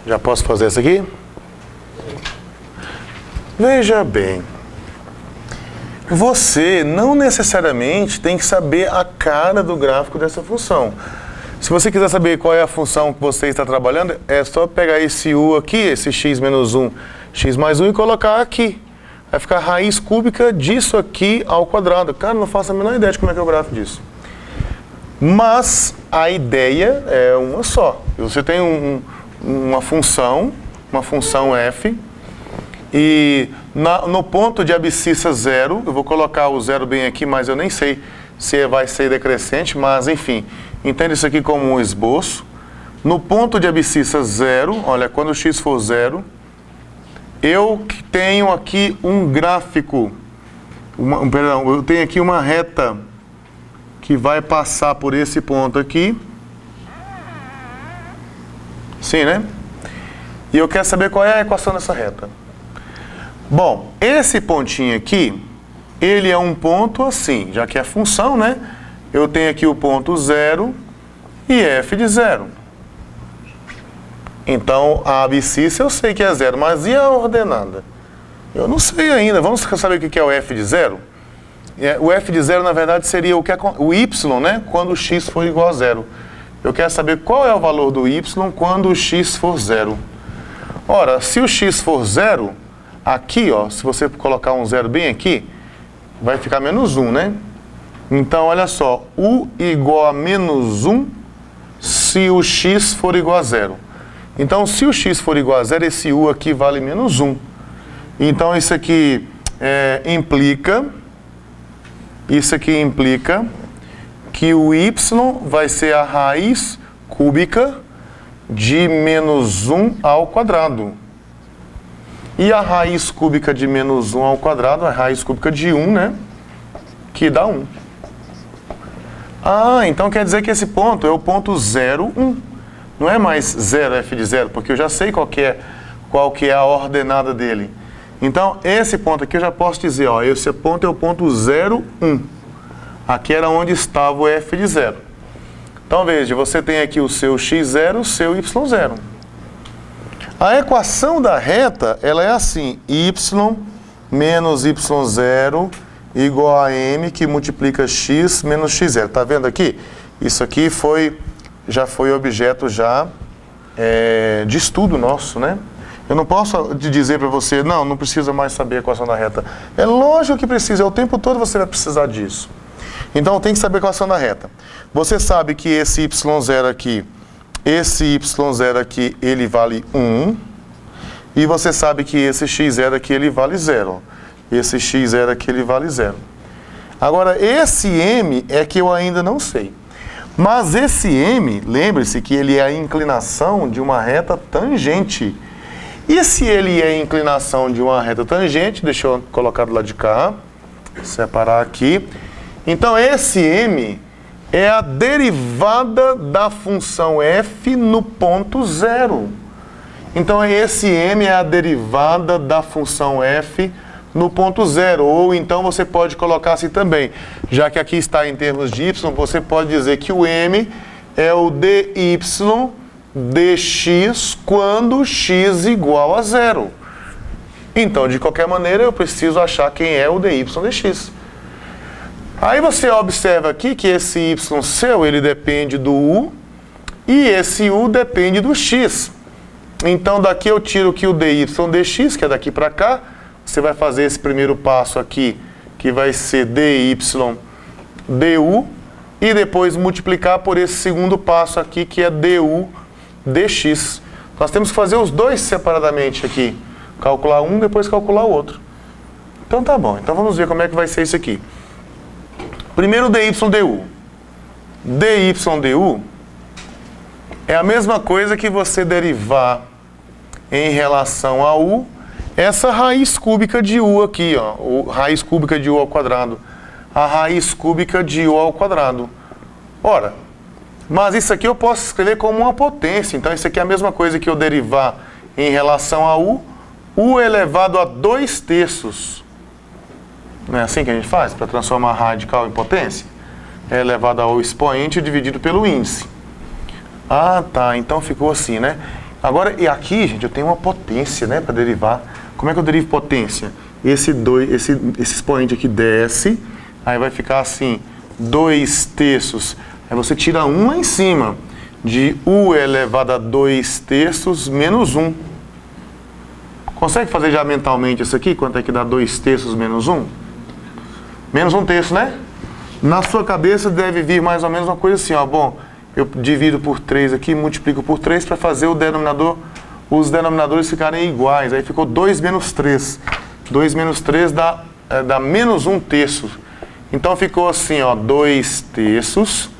Já posso fazer isso aqui? Veja bem. Você não necessariamente tem que saber a cara do gráfico dessa função. Se você quiser saber qual é a função que você está trabalhando, é só pegar esse u aqui, esse x menos 1, x mais 1 e colocar aqui. Vai ficar raiz cúbica disso aqui ao quadrado. Cara, não faço a menor ideia de como é que é o gráfico disso. Mas a ideia é uma só. Você tem uma função f, e no ponto de abscissa 0, eu vou colocar o 0 bem aqui, mas eu nem sei se vai ser decrescente, mas enfim, entenda isso aqui como um esboço. No ponto de abscissa 0, olha, quando o x for 0, eu tenho aqui um gráfico, eu tenho aqui uma reta que vai passar por esse ponto aqui. Sim, né? E eu quero saber qual é a equação dessa reta. Bom, esse pontinho aqui, ele é um ponto assim, já que é função, né? Eu tenho aqui o ponto 0 e f de 0. Então, a abscissa eu sei que é 0, mas e a ordenada? Eu não sei ainda. Vamos saber o que é o f de 0? O f de 0, na verdade, seria o y, né? Quando o x for igual a 0. Eu quero saber qual é o valor do y quando o x for 0. Ora, se o x for 0, aqui, ó, se você colocar um 0 bem aqui, vai ficar menos 1, né? Então, olha só, u igual a menos 1 se o x for igual a 0. Então, se o x for igual a 0, esse u aqui vale menos 1. Então, isso aqui implica que o y vai ser a raiz cúbica de menos 1 ao quadrado. E a raiz cúbica de menos 1 ao quadrado é a raiz cúbica de 1, né? Que dá 1. Ah, então quer dizer que esse ponto é o ponto 0, 1. Não é mais 0 f de 0, porque eu já sei qual que é a ordenada dele. Então, esse ponto aqui eu já posso dizer, ó, esse ponto é o ponto 0, 1. Aqui era onde estava o f de 0. Então, veja, você tem aqui o seu x0, o seu y0. A equação da reta, ela é assim, y menos y0 igual a m que multiplica x menos x0. Tá vendo aqui? Isso aqui já foi objeto de estudo nosso, né? Eu não posso dizer para você, não precisa mais saber a equação da reta. É lógico que precisa, o tempo todo você vai precisar disso. Então, tem que saber a equação da reta. Você sabe que esse y0 aqui, ele vale 1. E você sabe que esse x0 aqui, ele vale 0. Esse x0 aqui, ele vale 0. Agora, esse m é que eu ainda não sei. Mas esse m, lembre-se que ele é a inclinação de uma reta tangente. E se ele é a inclinação de uma reta tangente, deixa eu colocar do lado de cá, separar aqui. Então, esse m é a derivada da função f no ponto 0. Então, esse m é a derivada da função f no ponto 0. Ou então você pode colocar assim também. Já que aqui está em termos de y, você pode dizer que o m é o dy dx quando x igual a 0. Então, de qualquer maneira, eu preciso achar quem é o dy dx. Aí você observa aqui que esse y seu, ele depende do u, e esse u depende do x. Então, daqui eu tiro que o dy dx, que é daqui para cá, você vai fazer esse primeiro passo aqui, que vai ser dy du, e depois multiplicar por esse segundo passo aqui, que é du dx. Nós temos que fazer os dois separadamente aqui. Calcular um, depois calcular o outro. Então tá bom. Então vamos ver como é que vai ser isso aqui. Primeiro dy du. Dy du é a mesma coisa que você derivar em relação a u essa raiz cúbica de u aqui, ó. Raiz cúbica de u ao quadrado. A raiz cúbica de u ao quadrado. Ora, mas isso aqui eu posso escrever como uma potência. Então, isso aqui é a mesma coisa que eu derivar em relação a u elevado a 2/3. Não é assim que a gente faz para transformar radical em potência? É elevado ao expoente dividido pelo índice. Ah, tá. Então ficou assim, né? Agora, e aqui, gente, eu tenho uma potência, né, para derivar. Como é que eu derivo potência? Esse expoente aqui desce, aí vai ficar assim, 2/3. Aí você tira 1 lá em cima, de u elevado a 2/3 menos 1. Consegue fazer já mentalmente isso aqui? Quanto é que dá 2/3 menos 1? Menos 1/3, né? Na sua cabeça deve vir mais ou menos uma coisa assim, ó. Bom, eu divido por 3 aqui, multiplico por 3 para fazer o denominador, os denominadores ficarem iguais. Aí ficou 2 menos 3. 2 menos 3 dá menos 1/3. Então ficou assim, ó, 2/3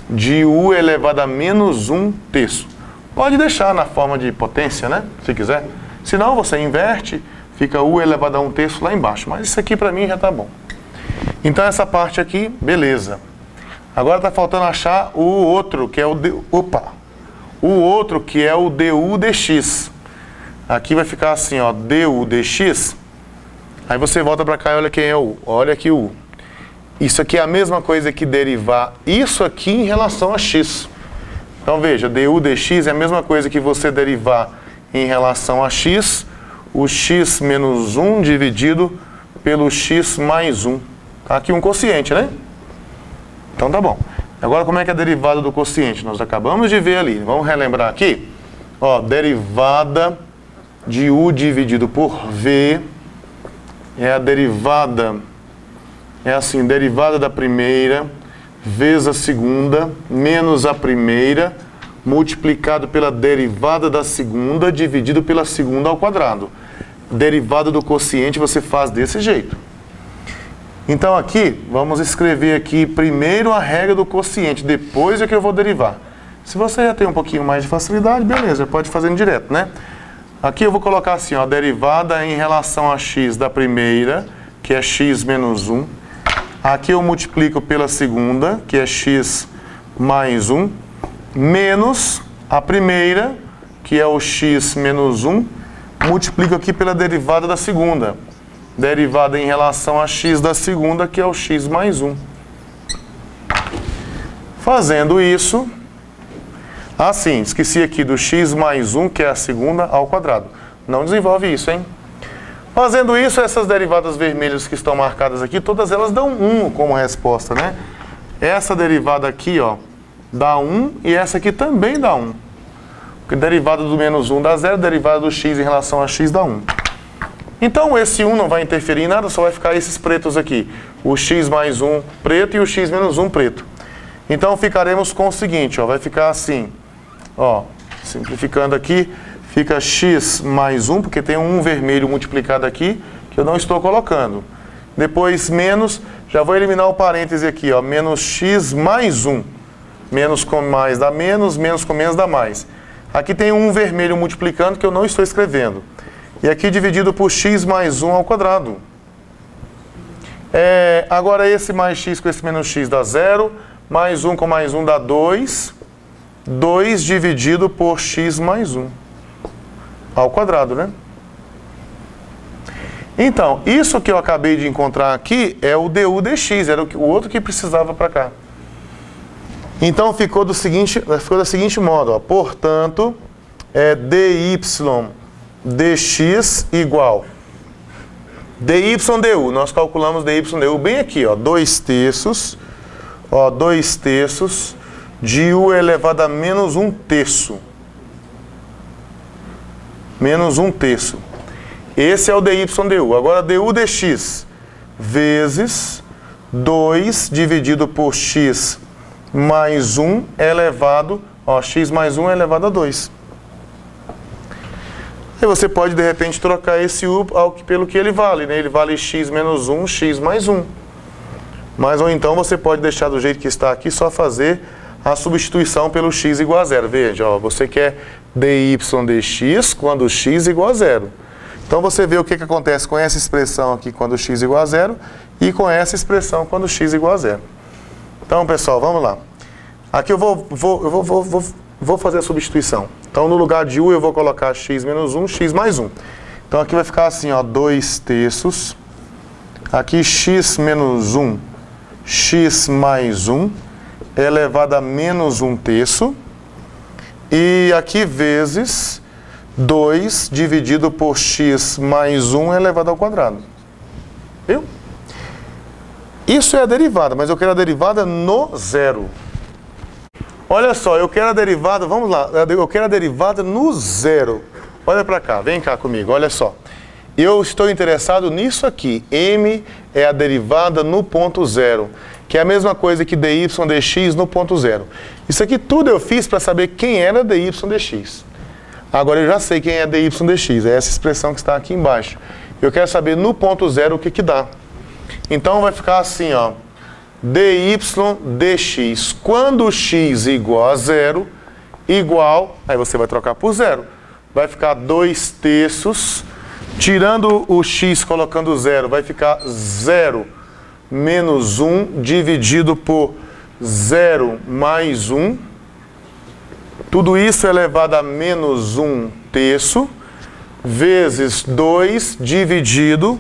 de u elevado a menos 1/3. Pode deixar na forma de potência, né? Se quiser. Se não, você inverte, fica u elevado a 1/3 lá embaixo. Mas isso aqui para mim já está bom. Então essa parte aqui, beleza. Agora está faltando achar o outro, que é o outro que é o du dx. Aqui vai ficar assim, ó, du dx. Aí você volta para cá e olha quem é o u. Olha aqui o u. Isso aqui é a mesma coisa que derivar isso aqui em relação a x. Então veja, du dx é a mesma coisa que você derivar em relação a x, o x menos 1 dividido pelo x mais 1. Tá aqui um quociente, né? Então tá bom. Agora como é que é a derivada do quociente? Nós acabamos de ver ali. Vamos relembrar aqui. Ó, derivada de u dividido por v é a derivada, é assim, derivada da primeira vezes a segunda menos a primeira multiplicado pela derivada da segunda dividido pela segunda ao quadrado. Derivada do quociente você faz desse jeito. Então aqui, vamos escrever aqui primeiro a regra do quociente, depois é que eu vou derivar. Se você já tem um pouquinho mais de facilidade, beleza, pode fazer direto, né? Aqui eu vou colocar assim, ó, derivada em relação a x da primeira, que é x menos 1. Aqui eu multiplico pela segunda, que é x mais 1, menos a primeira, que é o x menos 1, multiplico aqui pela derivada da segunda. Derivada em relação a x da segunda, que é o x mais 1. Fazendo isso, assim, esqueci aqui do x mais 1, que é a segunda, ao quadrado. Não desenvolve isso, hein? Fazendo isso, essas derivadas vermelhas que estão marcadas aqui, todas elas dão 1 como resposta, né? Essa derivada aqui, ó, dá 1 e essa aqui também dá 1. Porque derivada do menos 1 dá 0, derivada do x em relação a x dá 1. Então esse 1 não vai interferir em nada, só vai ficar esses pretos aqui. O x mais 1 preto e o x menos 1 preto. Então ficaremos com o seguinte, ó, vai ficar assim, ó, simplificando aqui, fica x mais 1, porque tem um 1 vermelho multiplicado aqui, que eu não estou colocando. Depois menos, já vou eliminar o parêntese aqui, ó, menos x mais 1. Menos com mais dá menos, menos com menos dá mais. Aqui tem um 1 vermelho multiplicando que eu não estou escrevendo. E aqui dividido por x mais 1 ao quadrado. Agora esse mais x com esse menos x dá 0. Mais 1 com mais 1 dá 2. 2 dividido por x mais 1 ao quadrado, né? Então, isso que eu acabei de encontrar aqui é o du dx, era o outro que precisava para cá. Então ficou do seguinte modo, ó, portanto, dy dx igual dy du, nós calculamos dy du bem aqui, ó, 2/3, ó, 2/3 de u elevado a menos 1/3. Menos 1/3. Esse é o dy du. Agora du dx vezes 2 dividido por x mais 1 elevado, ó, x mais 1 elevado a 2. E você pode, de repente, trocar esse u pelo que ele vale, né? Ele vale x menos 1, x mais 1. Mas, ou então, você pode deixar do jeito que está aqui, só fazer a substituição pelo x igual a 0. Veja, ó, você quer dy dx quando x igual a 0. Então, você vê o que acontece com essa expressão aqui quando x igual a 0 e com essa expressão quando x igual a 0. Então, pessoal, vamos lá. Aqui eu vou fazer a substituição. Então, no lugar de u, eu vou colocar x menos 1, x mais 1. Então, aqui vai ficar assim, ó, 2/3. Aqui, x menos 1, x mais 1, elevado a menos 1/3. E aqui, vezes 2 dividido por x mais 1 elevado ao quadrado. Viu? Isso é a derivada, mas eu quero a derivada no zero. Olha só, eu quero a derivada, vamos lá, eu quero a derivada no zero. Olha para cá, vem cá comigo, olha só. Eu estou interessado nisso aqui. M é a derivada no ponto zero, que é a mesma coisa que dy dx no ponto zero. Isso aqui tudo eu fiz para saber quem era dy dx. Agora eu já sei quem é dy dx, é essa expressão que está aqui embaixo. Eu quero saber no ponto zero o que que dá. Então vai ficar assim, ó, dy dx, quando x igual a zero, igual, aí você vai trocar por zero, vai ficar 2 terços, tirando o x colocando zero, vai ficar 0 menos 1 dividido por 0 mais 1, tudo isso elevado a menos 1 terço, vezes 2 dividido,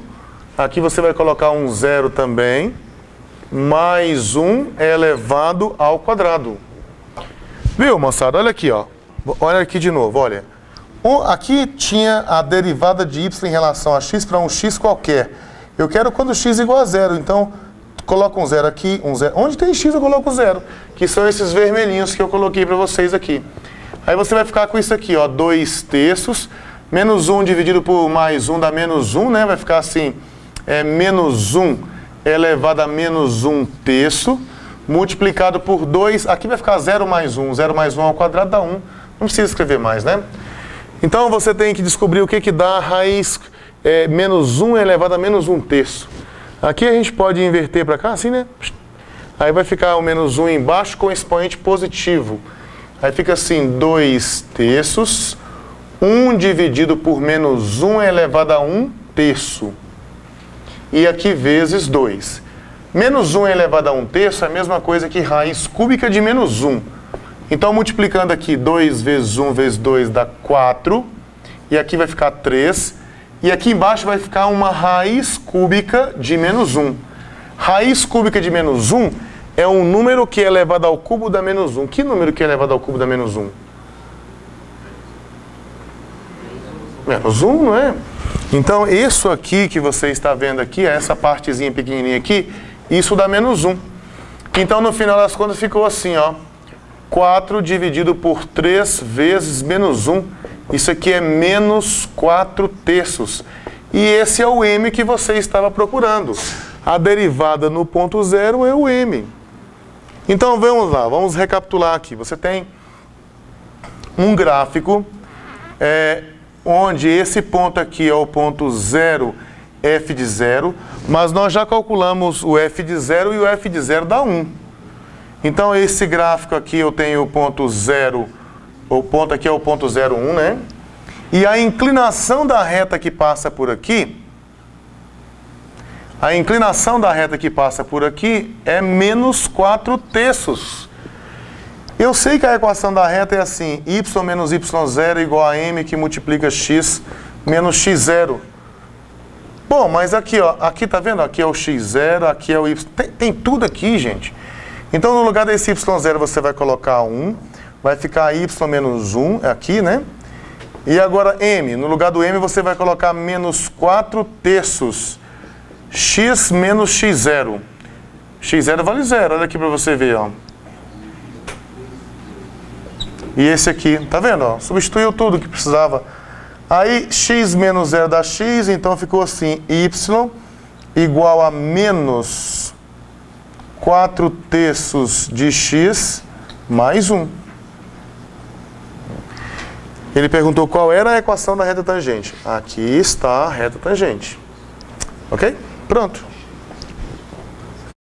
aqui você vai colocar um zero também, mais 1 elevado ao quadrado. Viu, moçada? Olha aqui, ó. Olha aqui de novo, olha. Aqui tinha a derivada de y em relação a x para um x qualquer. Eu quero quando x igual a zero, então coloco um zero aqui, um zero. Onde tem x eu coloco zero, que são esses vermelhinhos que eu coloquei para vocês aqui. Aí você vai ficar com isso aqui, ó, 2 terços, menos 1 dividido por mais 1 dá menos 1, né? Vai ficar assim, menos 1 elevado a menos 1 terço, multiplicado por 2, aqui vai ficar 0 mais 1 ao quadrado dá 1, não precisa escrever mais, né? Então você tem que descobrir o que que dá a raiz menos 1 elevado a menos 1 terço. Aqui a gente pode inverter para cá, assim, né? Aí vai ficar o menos 1 embaixo com expoente positivo. Aí fica assim, 2 terços, 1 dividido por menos 1 elevado a 1 terço. E aqui vezes 2. Menos 1 elevado a 1 terço é a mesma coisa que raiz cúbica de menos 1. Então, multiplicando aqui, 2 vezes 1 vezes 2 dá 4. E aqui vai ficar 3. E aqui embaixo vai ficar uma raiz cúbica de menos 1. Raiz cúbica de menos 1 é um número que é elevado ao cubo da menos 1. Que número que é elevado ao cubo da menos 1? Menos 1, não é? Então, isso aqui que você está vendo aqui, essa partezinha pequenininha aqui, isso dá menos 1. Então, no final das contas, ficou assim, ó. 4 dividido por 3 vezes menos 1. Isso aqui é menos 4 terços. E esse é o m que você estava procurando. A derivada no ponto zero é o m. Então, vamos lá, vamos recapitular aqui. Você tem um gráfico onde esse ponto aqui é o ponto 0, f de 0, mas nós já calculamos o f de 0 e o f de 0 dá 1. Então, esse gráfico aqui eu tenho o ponto 0, o ponto aqui é o ponto 0, 1, né? E a inclinação da reta que passa por aqui, é menos 4 terços. Eu sei que a equação da reta é assim, y menos y0 igual a m que multiplica x menos x0. Bom, mas aqui, ó, aqui tá vendo? Aqui é o x0, aqui é o y. Tem tudo aqui, gente. Então, no lugar desse y0, você vai colocar 1. Vai ficar y menos 1 aqui, né? E agora m. No lugar do m, você vai colocar menos 4 terços. X menos x0. x0 vale 0. Olha aqui para você ver, ó. E esse aqui, tá vendo? Ó? Substituiu tudo que precisava. Aí, x menos 0 dá x, então ficou assim, y igual a menos 4 terços de x mais 1. Ele perguntou qual era a equação da reta tangente. Aqui está a reta tangente. Ok? Pronto.